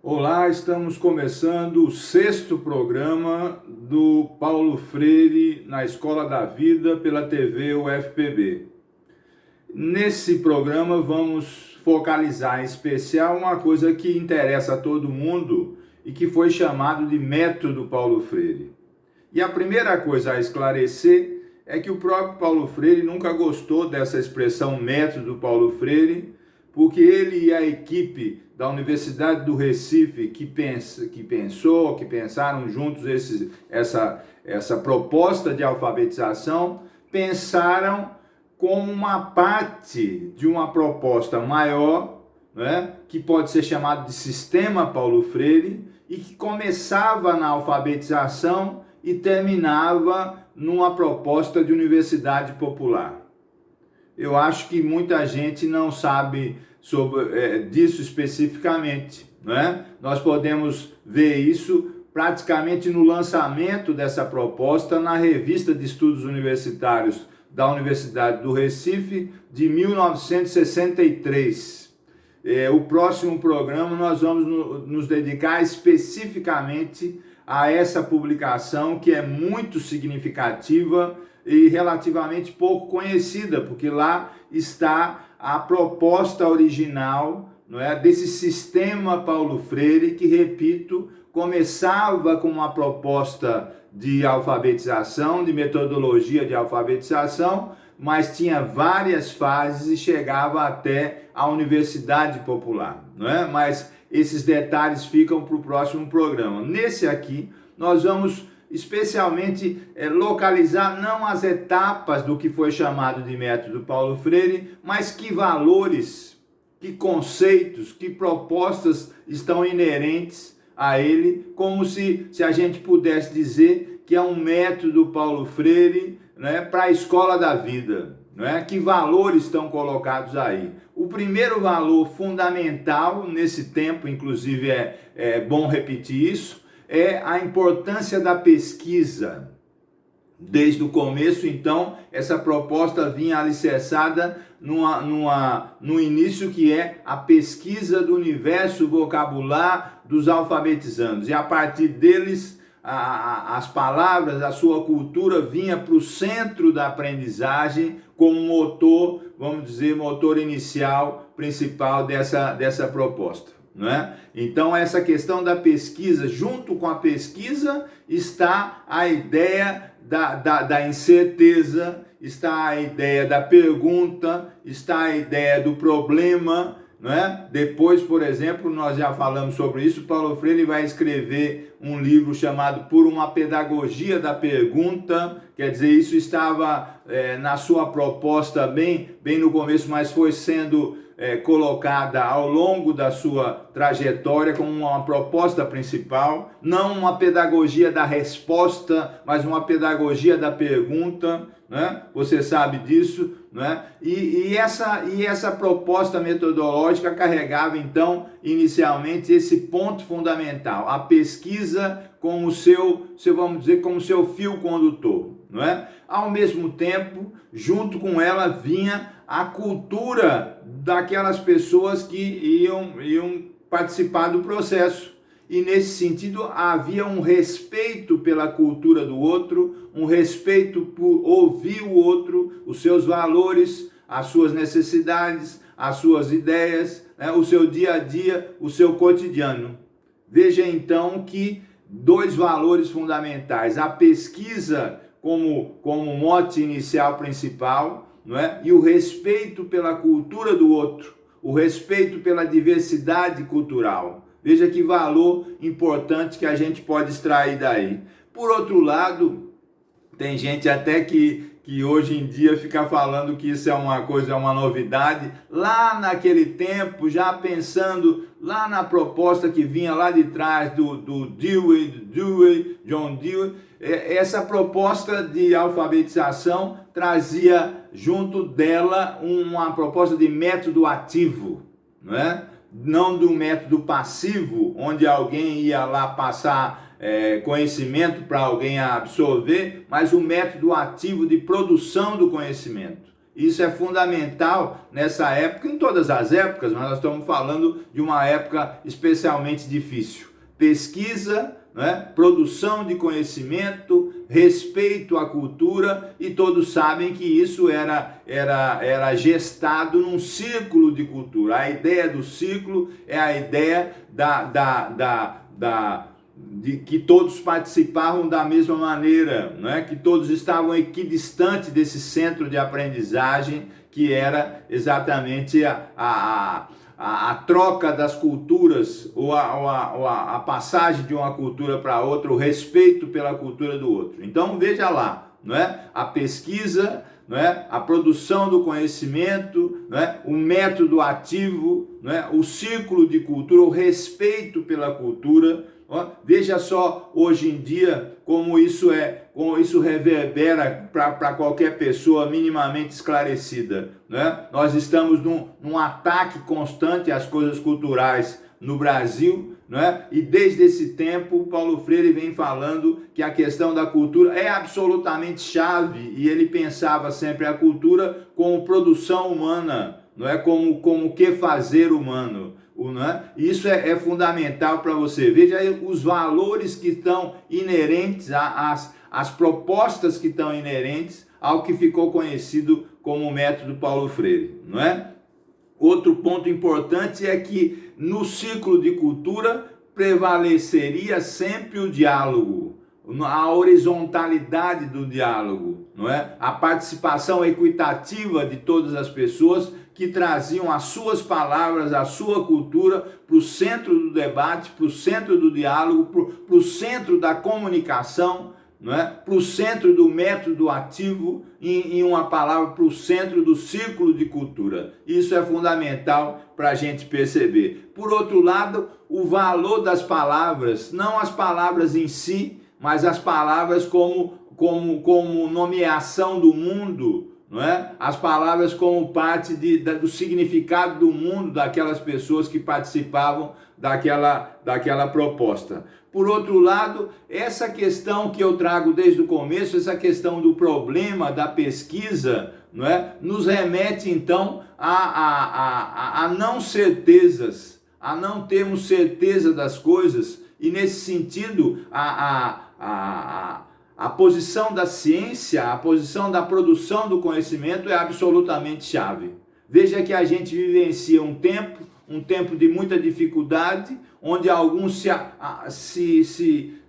Olá, estamos começando o 6º programa do Paulo Freire na Escola da Vida pela TV UFPB. Nesse programa vamos focalizar em especial uma coisa que interessa a todo mundo e que foi chamado de método Paulo Freire. E a primeira coisa a esclarecer é que o próprio Paulo Freire nunca gostou dessa expressão método Paulo Freire, porque ele e a equipe da Universidade do Recife que pensaram juntos essa proposta de alfabetização, pensaram como uma parte de uma proposta maior, né, que pode ser chamado de Sistema Paulo Freire, e que começava na alfabetização e terminava numa proposta de universidade popular. Eu acho que muita gente não sabe disso especificamente, né? Nós podemos ver isso praticamente no lançamento dessa proposta na Revista de Estudos Universitários da Universidade do Recife, de 1963. O próximo programa nós vamos nos dedicar especificamente a essa publicação, que é muito significativa e relativamente pouco conhecida, porque lá está a proposta original, não é, desse Sistema Paulo Freire, que, repito, começava com uma proposta de alfabetização, de metodologia de alfabetização, mas tinha várias fases e chegava até a Universidade Popular, não é? Mas esses detalhes ficam para o próximo programa. Nesse aqui, nós vamos especialmente localizar não as etapas do que foi chamado de método Paulo Freire, mas que valores, que conceitos, que propostas estão inerentes a ele, como se a gente pudesse dizer que é um método Paulo Freire, né, para a escola da vida, né? Que valores estão colocados aí? O primeiro valor fundamental nesse tempo, inclusive é bom repetir isso, é a importância da pesquisa. Desde o começo, então, essa proposta vinha alicerçada no início, que é a pesquisa do universo vocabular dos alfabetizandos. E a partir deles, as palavras, a sua cultura vinha para o centro da aprendizagem como motor, vamos dizer, motor inicial, principal dessa proposta, não é? Então, essa questão da pesquisa, junto com a pesquisa, está a ideia da incerteza, está a ideia da pergunta, está a ideia do problema, não é? Depois, por exemplo, nós já falamos sobre isso, Paulo Freire vai escrever um livro chamado Por uma Pedagogia da Pergunta, quer dizer, isso estava na sua proposta bem no começo, mas foi sendo colocada ao longo da sua trajetória como uma proposta principal, não uma pedagogia da resposta, mas uma pedagogia da pergunta, né? Você sabe disso, né? E essa proposta metodológica carregava, então, inicialmente esse ponto fundamental, a pesquisa como vamos dizer, como seu fio condutor, não é? Ao mesmo tempo, junto com ela vinha a cultura daquelas pessoas que iam participar do processo. E nesse sentido havia um respeito pela cultura do outro, um respeito por ouvir o outro, os seus valores, as suas necessidades, as suas ideias, né, o seu dia a dia, o seu cotidiano. Veja então que dois valores fundamentais, a pesquisa como mote inicial principal, não é? E o respeito pela cultura do outro, o respeito pela diversidade cultural. Veja que valor importante que a gente pode extrair daí. Por outro lado, tem gente até que hoje em dia fica falando que isso é uma novidade. Lá naquele tempo, já pensando lá na proposta que vinha lá de trás do John Dewey, essa proposta de alfabetização trazia junto dela uma proposta de método ativo, não é? Não do método passivo, onde alguém ia lá passar conhecimento para alguém absorver, mas o método ativo de produção do conhecimento. Isso é fundamental nessa época, em todas as épocas, mas nós estamos falando de uma época especialmente difícil. Pesquisa, né? Produção de conhecimento, respeito à cultura, e todos sabem que isso era gestado num círculo de cultura. A ideia do círculo é a ideia de que todos participavam da mesma maneira, né? Que todos estavam equidistantes desse centro de aprendizagem, que era exatamente a troca das culturas, ou a passagem de uma cultura para outra, o respeito pela cultura do outro. Então veja lá, não é? A pesquisa, não é? A produção do conhecimento, não é? O método ativo, não é? O círculo de cultura, o respeito pela cultura. Veja só hoje em dia como isso reverbera para qualquer pessoa minimamente esclarecida, né? Nós estamos num ataque constante às coisas culturais no Brasil, né? E desde esse tempo Paulo Freire vem falando que a questão da cultura é absolutamente chave, e ele pensava sempre a cultura como produção humana, não é? Como que fazer humano. Né? Isso é fundamental para você. Veja aí os valores que estão inerentes às propostas que estão inerentes ao que ficou conhecido como método Paulo Freire, não é? Outro ponto importante é que no ciclo de cultura prevaleceria sempre o diálogo, a horizontalidade do diálogo, não é? A participação equitativa de todas as pessoas que traziam as suas palavras, a sua cultura para o centro do debate, para o centro do diálogo, para o centro da comunicação, não é? Para o centro do método ativo, em uma palavra, para o centro do círculo de cultura. Isso é fundamental para a gente perceber. Por outro lado, o valor das palavras, não as palavras em si, mas as palavras como nomeação do mundo, não é? As palavras como parte do significado do mundo daquelas pessoas que participavam daquela proposta. Por outro lado, essa questão que eu trago desde o começo, essa questão do problema da pesquisa, não é? Nos remete então a não certezas, a não termos certeza das coisas, e nesse sentido a posição da ciência, a posição da produção do conhecimento é absolutamente chave. Veja que a gente vivencia um tempo de muita dificuldade, onde alguns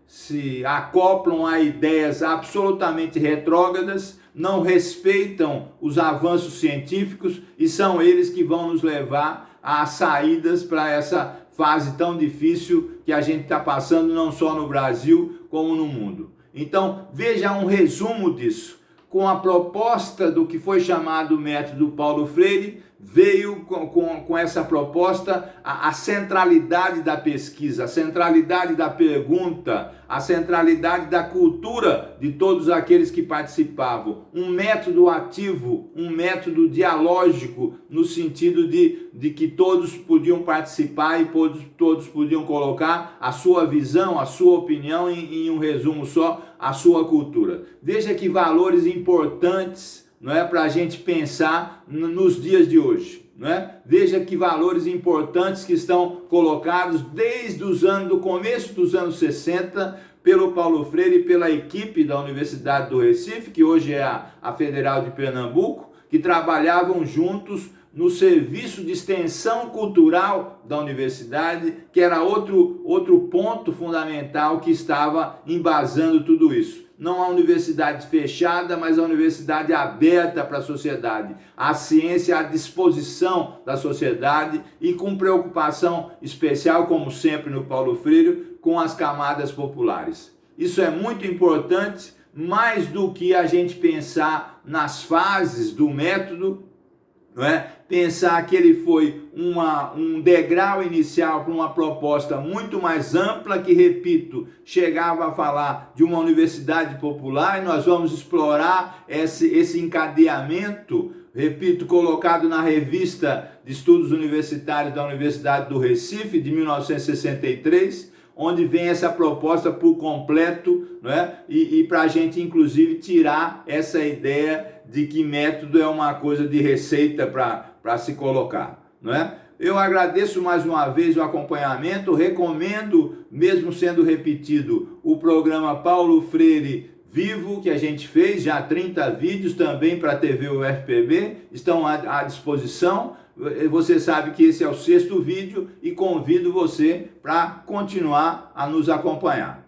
se acoplam a ideias absolutamente retrógradas, não respeitam os avanços científicos, e são eles que vão nos levar a saídas para essa fase tão difícil que a gente está passando, não só no Brasil, como no mundo. Então, veja um resumo disso. Com a proposta do que foi chamado método Paulo Freire, veio com essa proposta a centralidade da pesquisa, a centralidade da pergunta, a centralidade da cultura de todos aqueles que participavam. Um método ativo, um método dialógico, no sentido de que todos podiam participar e todos podiam colocar a sua visão, a sua opinião, em um resumo só, a sua cultura. Veja que valores importantes, não é, para a gente pensar nos dias de hoje, não é? Veja que valores importantes que estão colocados desde do começo dos anos 60 pelo Paulo Freire e pela equipe da Universidade do Recife, que hoje é a Federal de Pernambuco, que trabalhavam juntos no serviço de extensão cultural da universidade, que era outro ponto fundamental que estava embasando tudo isso. Não a universidade fechada, mas a universidade aberta para a sociedade, a ciência à disposição da sociedade e com preocupação especial, como sempre no Paulo Freire, com as camadas populares. Isso é muito importante, mais do que a gente pensar nas fases do método, não é? Pensar que ele foi um degrau inicial para uma proposta muito mais ampla, que, repito, chegava a falar de uma universidade popular, e nós vamos explorar esse encadeamento, repito, colocado na Revista de Estudos Universitários da Universidade do Recife, de 1963, onde vem essa proposta por completo, não é? E para a gente, inclusive, tirar essa ideia de que método é uma coisa de receita para se colocar, não é? Eu agradeço mais uma vez o acompanhamento, recomendo, mesmo sendo repetido, o programa Paulo Freire Vivo, que a gente fez, já 30 vídeos também para a TV UFPB, estão à disposição. Você sabe que esse é o 6º vídeo e convido você para continuar a nos acompanhar.